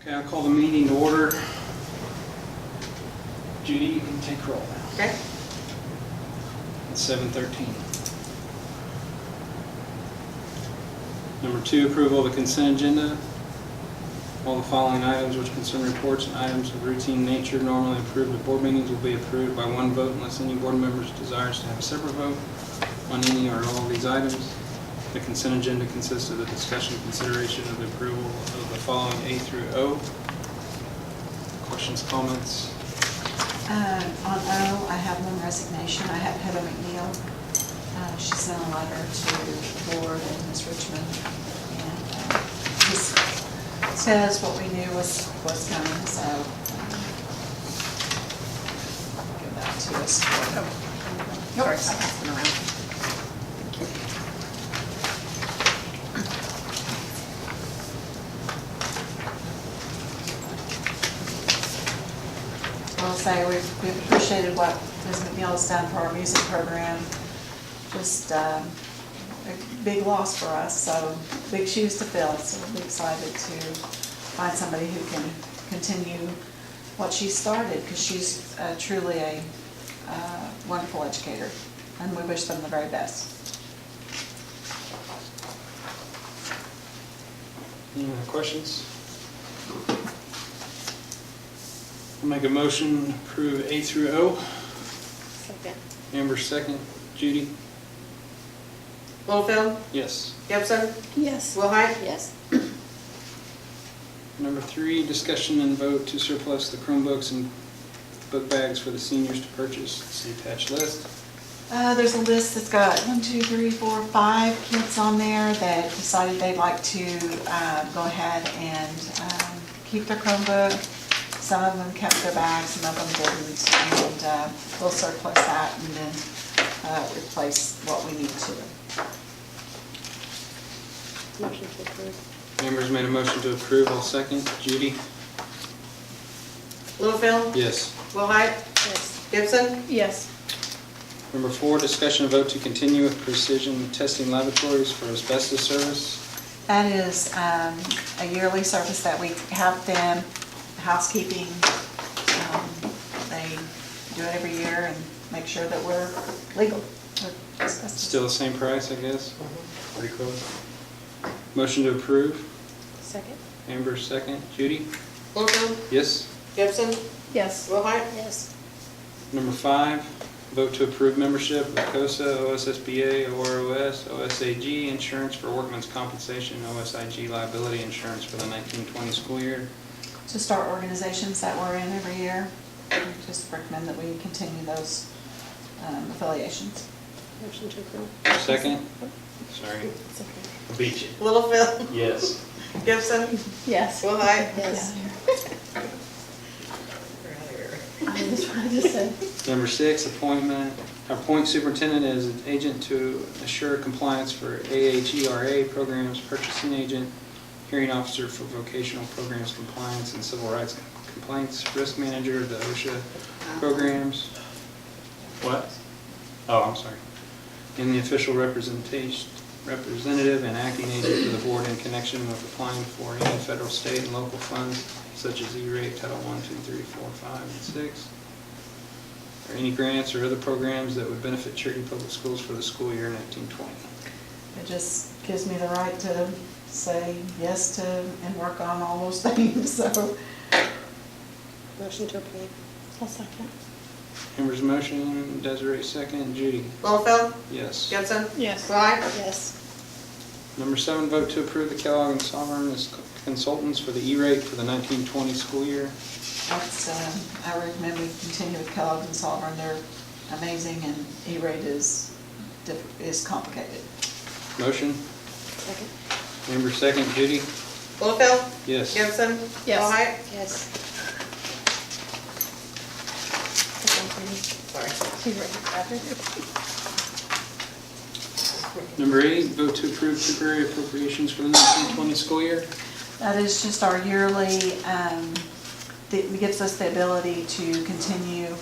Okay, I'll call the meeting to order. Judy, you can take roll now. Okay. It's 7:13. Number 2, approval of the consent agenda. All the following items which concern reports and items of routine nature normally approved at board meetings will be approved by one vote unless any board member desires to have a separate vote on any or all of these items. The consent agenda consists of the discussion and consideration of the approval of the following A through O. Questions, comments? On O, I have one resignation. I have Heather McNeil. She sent a letter to the board and Ms. Richmond. And this says what we knew was coming, so give that to us. Sorry, I passed them around. I'll say we've appreciated what Ms. McNeil has done for our music program. Just a big loss for us, so big shoes to fill. So we're excited to find somebody who can continue what she started, because she's truly a wonderful educator, and we wish them the very best. Any other questions? I'll make a motion to approve A through O. Second. Amber second. Judy? Littlefield? Yes. Gibson? Yes. Willhite? Yes. Number 3, discussion and vote to surplus the Chromebooks and book bags for the seniors to purchase. See attached list. There's a list that's got 1, 2, 3, 4, 5 kids on there that decided they'd like to go ahead and keep their Chromebook. Some of them kept their bags, some of them didn't, and we'll surplus that and then replace what we need to. Motion to approve. Amber's made a motion to approve. I'll second. Judy? Littlefield? Yes. Willhite? Yes. Gibson? Yes. Number 4, discussion and vote to continue with precision testing laboratories for asbestos service. That is a yearly service that we have them, housekeeping. They do it every year and make sure that we're legal. Still the same price, I guess? Pretty close. Motion to approve. Second. Amber second. Judy? Littlefield? Yes. Gibson? Yes. Willhite? Yes. Number 5, vote to approve membership of COSA, OSSBA, OROS, OSAG insurance for workman's compensation, OSIG liability insurance for the 1920 school year. Just our organizations that we're in every year. We just recommend that we continue those affiliations. Motion to approve. Second? Sorry. It's okay. I beat you. Littlefield? Yes. Gibson? Yes. Willhite? Yes. We're out of here. That's what I just said. Number 6, appoint superintendent as an agent to assure compliance for AHERA programs, purchasing agent, hearing officer for vocational programs compliance, and civil rights complaints, risk manager of the OSHA programs. What? Oh, I'm sorry. And the official representative and acting agent for the board in connection with applying for any federal, state, and local funds such as E-rate, Title I, II, III, IV, V, and 6, or any grants or other programs that would benefit Cherokee Public Schools for the school year 1920. It just gives me the right to say yes to and work on all those things, so. Motion to approve. I'll second. Amber's motion, Desiree second, Judy? Littlefield? Yes. Gibson? Yes. Willhite? Yes. Number 7, vote to approve the Kellogg and Sovereign as consultants for the E-rate for the 1920 school year. That's, I recommend we continue with Kellogg and Sovereign. They're amazing, and E-rate is complicated. Motion, Second. Amber second, Judy? Littlefield? Yes. Gibson? Yes. Willhite? Yes. Sorry. She's ready after. Number 8, vote to approve temporary appropriations for the 1920 school year. That is just our yearly, it gives us the ability to continue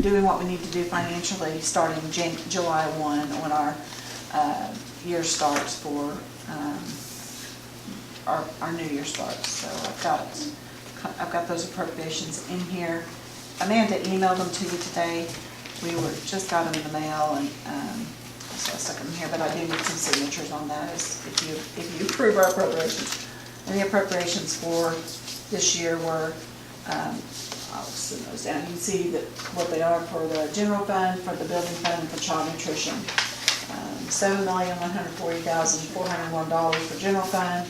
doing what we need to do financially starting July 1 when our year starts for our new year starts. So I've got those appropriations in here. Amanda emailed them to you today. Just got them in the mail, and so I stuck them here, but I do need some signatures on that if you approve our appropriations. And the appropriations for this year were, I'll send those down. You can see what they are for the general fund, for the building fund, and for child nutrition. $7,140,401 for general fund,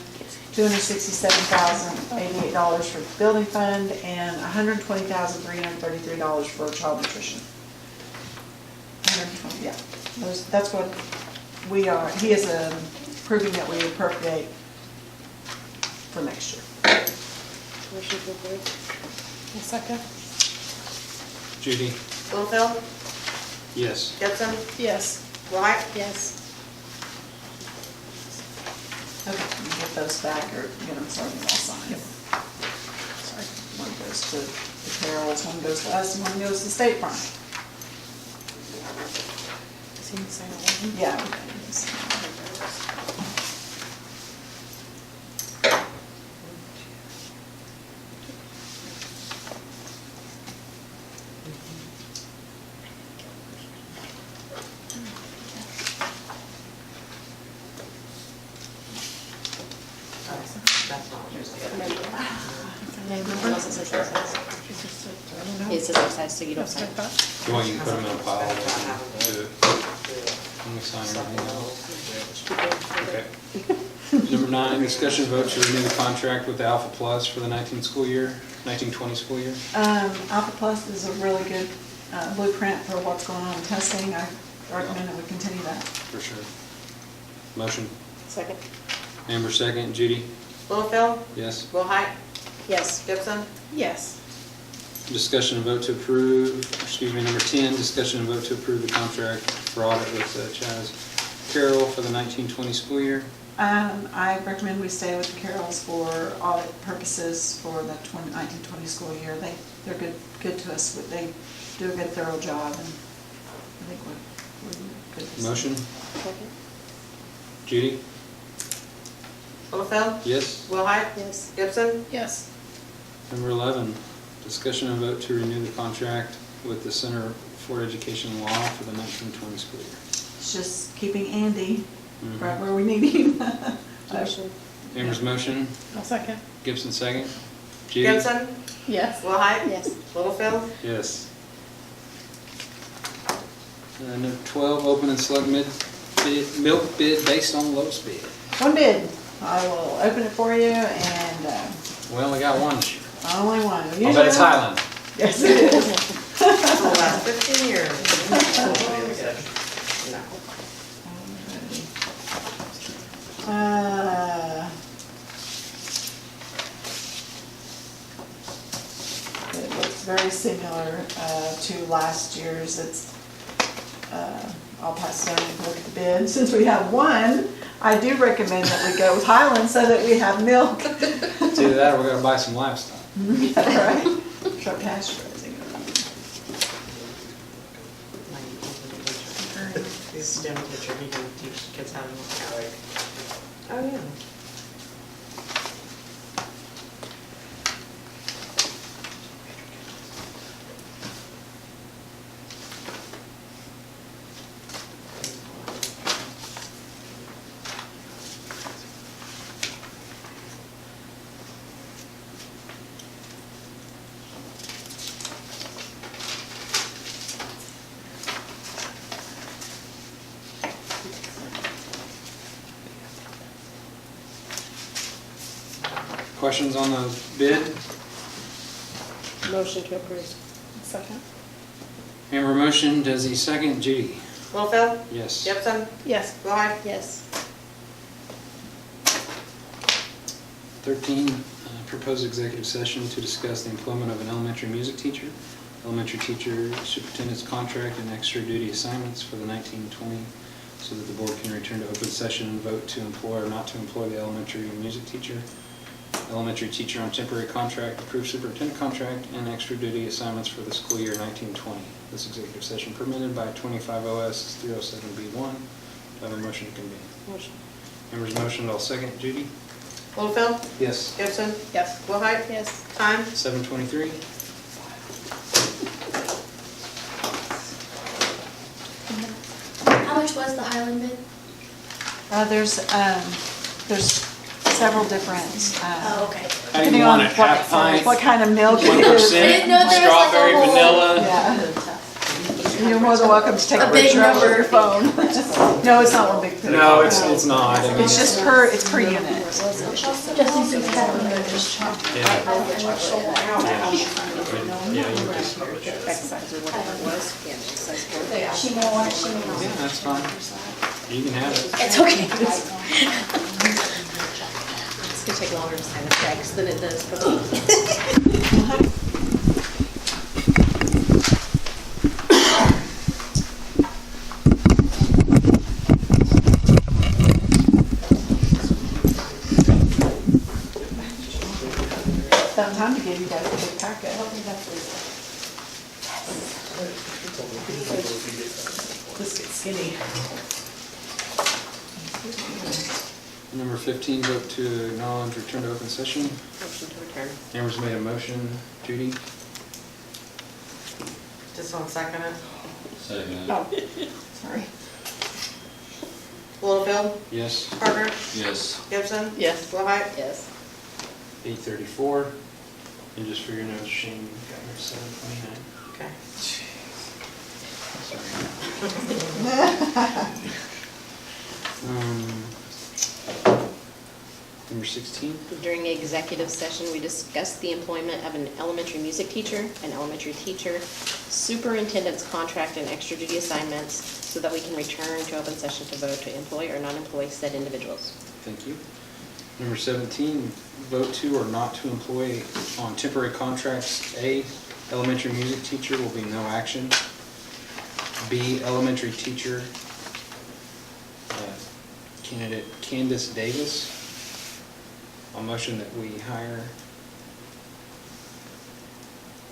$267,088 for the building fund, and $120,333 for child nutrition. 120, yeah. That's what we are. He is proving that we appropriate for next year. Motion to approve. I'll second. Judy? Littlefield, Yes. Gibson, Yes. Wright, Yes. Okay, you can get those back, or get them started all signed. Sorry, one goes to the Carols, one goes to us, and one goes to State Farm. Is he saying one? Yeah. that's not. It says outside, so you don't sign. You want, you can put them in a pile and do it. Let me sign everything else. Okay. Number 9, discussion vote to renew the contract with the Alpha Plus for the 1920 school year. Alpha Plus is a really good blueprint for what's going on in testing. I recommend that we continue that. For sure. Motion. Second. Amber second. Judy? Littlefield, Yes. Willhite, Yes. Gibson, Yes. Discussion and vote to approve, number 10, discussion and vote to approve the contract for audit with Chaz Carroll for the 1920 school year. I recommend we stay with the Carols for audit purposes for the 1920 school year. They're good to us. They do a good thorough job, and I think we're good. Motion. Second. Judy? Littlefield, Yes. Willhite, Yes. Gibson, Yes. Number 11, discussion and vote to renew the contract with the Center for Education and Law for the 1920 school year. It's just keeping Andy Mhm. right where we need him. Motion. Amber's motion, I'll second. Gibson second. Judy? Gibson, Yes. Willhite, Yes. Littlefield, Yes. Number 12, open and select milk bid based on lowest bid. One bid. I will open it for you, and We only got one this year. only one. I'll bet it's Highland. Yes, it is. for the last 15 years. It looks very similar to last year's. I'll pass it on and look at the bid. Since we have one, I do recommend that we go with Highland so that we have milk. It's either that or we're gonna buy some livestock. Yeah, right? Truck pasture. He's STEM teacher, he can teach kids how to look. Oh, yeah. Questions on the bid? Motion to approve. Second. Amber motion, Desi second. Judy? Littlefield, Yes. Gibson, Yes. Willhite, Yes. 13, proposed executive session to discuss the employment of an elementary music teacher, elementary teacher superintendent's contract, and extra duty assignments for the 1920, so that the board can return to open session and vote to employ or not to employ the elementary music teacher, elementary teacher on temporary contract, approved superintendent contract, and extra duty assignments for the school year 1920. This executive session permitted by 25 OS 307B1. Do I have a motion to convene? Motion. Amber's motion, I'll second. Judy? Littlefield? Yes. Gibson? Yes. Willhite? Yes. Time? 7:23. How much was the Highland bid? There's several different, Oh, okay. How do depending you on want it? Half pint, what kind of milk it 1%, is. I didn't know there was like a strawberry, whole- vanilla? Yeah. You're more than welcome to take a A big picture of it number. with your phone. No, it's not one big picture. No, it's not. I mean, It's just per unit. Just in case that one just chopped. Yeah, yeah, you just publish it. Excise or whatever it was. Yeah, excise board. She may want it, she may not. Yeah, that's fine. You can have it. It's okay. It's gonna take longer to sign the checks than it does for the. About time to give you guys a big packet. This gets skinny. Number 15, vote to acknowledge return to open session. Motion to return. Amber's made a motion. Judy? Just want to second it. Second. Oh, sorry. Littlefield? Yes. Parker? Yes. Gibson? Yes. Willhite? Yes. 8:34. And just for your notes, Shane got her 7:29. Okay. Number 16. During executive session, we discussed the employment of an elementary music teacher, an elementary teacher, superintendent's contract and extra duty assignments, so that we can return to open session to vote to employ or non-employ said individuals. Thank you. Number 17, vote to or not to employ on temporary contracts. A, elementary music teacher will be no action. B, elementary teacher, candidate Candace Davis. I'll motion that we hire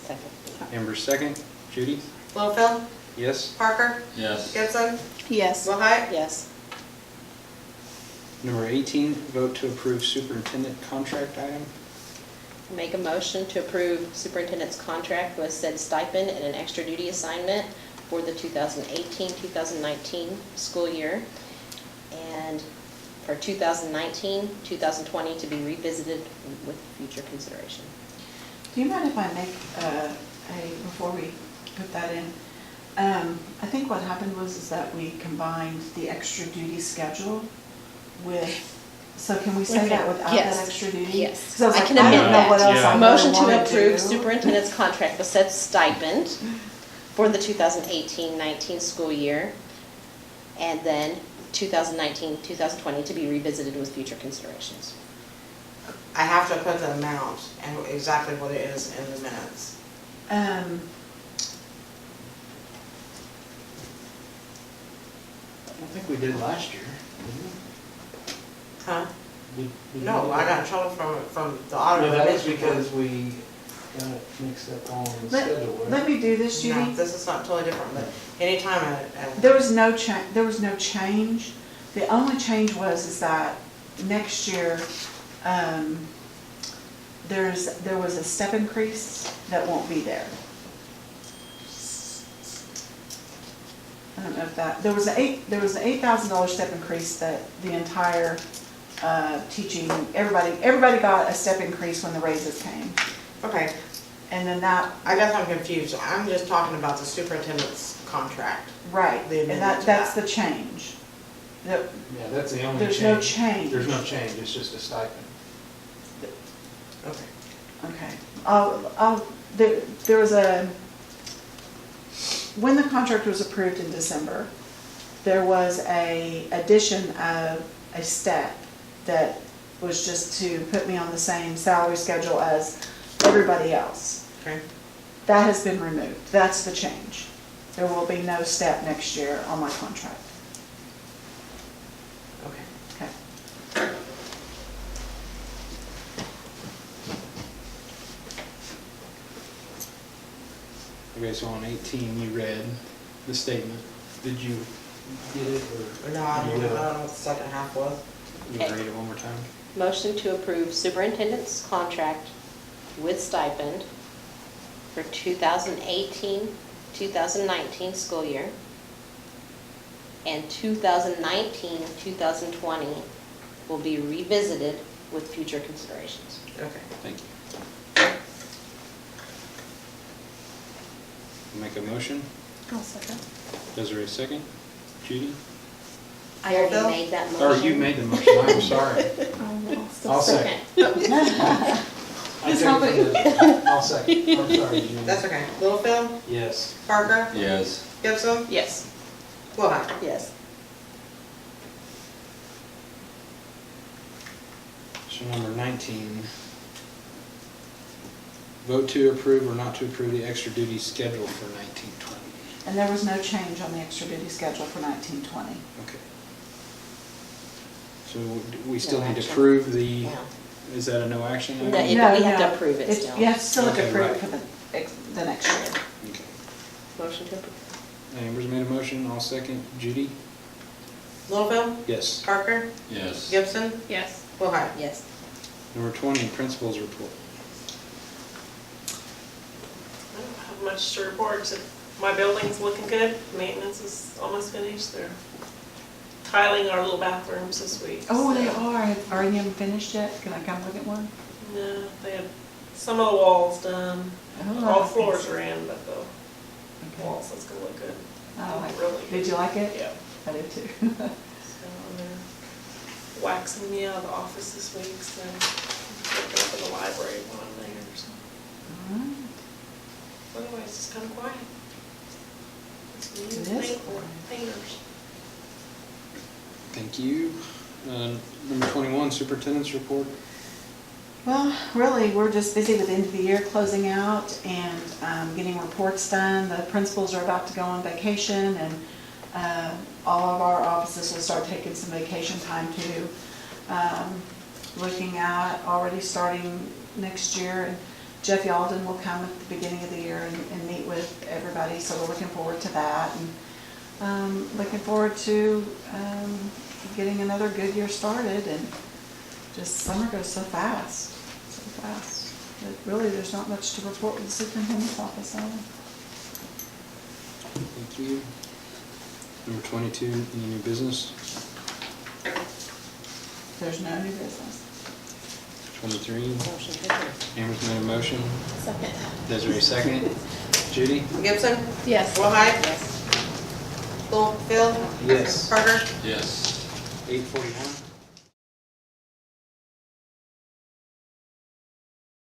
Second. Amber second. Judy? Littlefield? Yes? Parker? Yes. Gibson? Yes. Willhite? Yes. Number 18, vote to approve superintendent contract item. Make a motion to approve superintendent's contract with said stipend and an extra duty assignment for the 2018-2019 school year, and for 2019-2020 to be revisited with future consideration. Do you mind if I make before we put that in? I think what happened is that we combined the extra duty schedule with, so can we say that without that Yes. extra duty? Yes. 'Cause I was I like, can I don't amend know that. what else Yeah. I Motion really to wanna approve do. superintendent's contract with said stipend for the 2018-19 school year, and then 2019-2020 to be revisited with future considerations. I have to put the amount and exactly what it is in the minutes. I think we did last year. Huh? We No, I got in trouble from the auditor. No, that was because we got it mixed up on the schedule. Let me do this, No, Judy. this is not totally different, but anytime There was no change. The only change is that next year, there was a step increase that won't be there. I don't know if that, there was an $8,000 step increase that the entire teaching, everybody got a step increase when the raises came. okay, And then that, I guess I'm confused. I'm just talking about the superintendent's contract. right, The and amendment to that's that. the change. The- Yeah, that's the only change. There's no change. There's no change, it's just a stipend. Okay. Okay. There was when the contract was approved in December, there was a addition of a step that was just to put me on the same salary schedule as everybody else. Okay. That has been removed. That's the change. There will be no step next year on my contract. Okay. Okay. Okay, so on 18, you read the statement. Did you get it, or? No, I you don't did know it? what the second half was. You want to read it one more time? Motion to approve superintendent's contract with stipend for 2018-2019 school year and 2019-2020 will be revisited with future considerations. Okay. Thank you. Make a motion. I'll second. Desiree, second. Judy? I already Bill? made that motion. Or you made the motion, I'm sorry. I'll second. Just help it. I'll second. I'm sorry, Judy. That's okay. Littlefield, Yes. Parker, Yes. Gibson, Yes. Willhite. Yes. So number 19. Vote to approve or not to approve the extra duty schedule for 1920. And there was no change on the extra duty schedule for 1920. Okay. So we still No need to action. approve the, Well, is that a no action? No, item? it- No, we have to no. approve it still. You have to still have to Okay, approve right. it for the next year. Okay. Motion to approve. Amber's made a motion, I'll second. Judy? Littlefield, Yes. Parker, Yes. Gibson, Yes. Willhite. Yes. Number 20, principal's report. I don't have much to report, except my building's looking good. Maintenance is almost finished. They're tiling our little bathrooms this week. Oh, so- they are. Are any of them finished yet? Can I come look at one? No, they had some of the walls done. Oh, All I floors see. are in, but the Okay. walls, that's gonna look good. Oh, Really good. did you like it? Yeah. I did too. So they're waxing me out of the office this week, so I'm looking up in the library while I'm there, so. Alright. Otherwise, it's kind of quiet. It's me It and is painters. Thank you. Number 21, superintendent's report. Well, really, we're just busy with the end of the year closing out and getting reports done. The principals are about to go on vacation, and all of our offices will start taking some vacation time too. Looking at already starting next year, and Jeff Yalden will come at the beginning of the year and meet with everybody, so we're looking forward to that. And looking forward to getting another good year started, and just summer goes so fast, so fast. But really, there's not much to report with the superintendent's office on. Thank you. Number 22, any new business? There's no new business. 23, Motion to approve. Amber's made a motion. Second. Desiree, second. Judy? Gibson, Yes. Willhite, Yes. Littlefield, Yes. Parker, Yes. 8:41.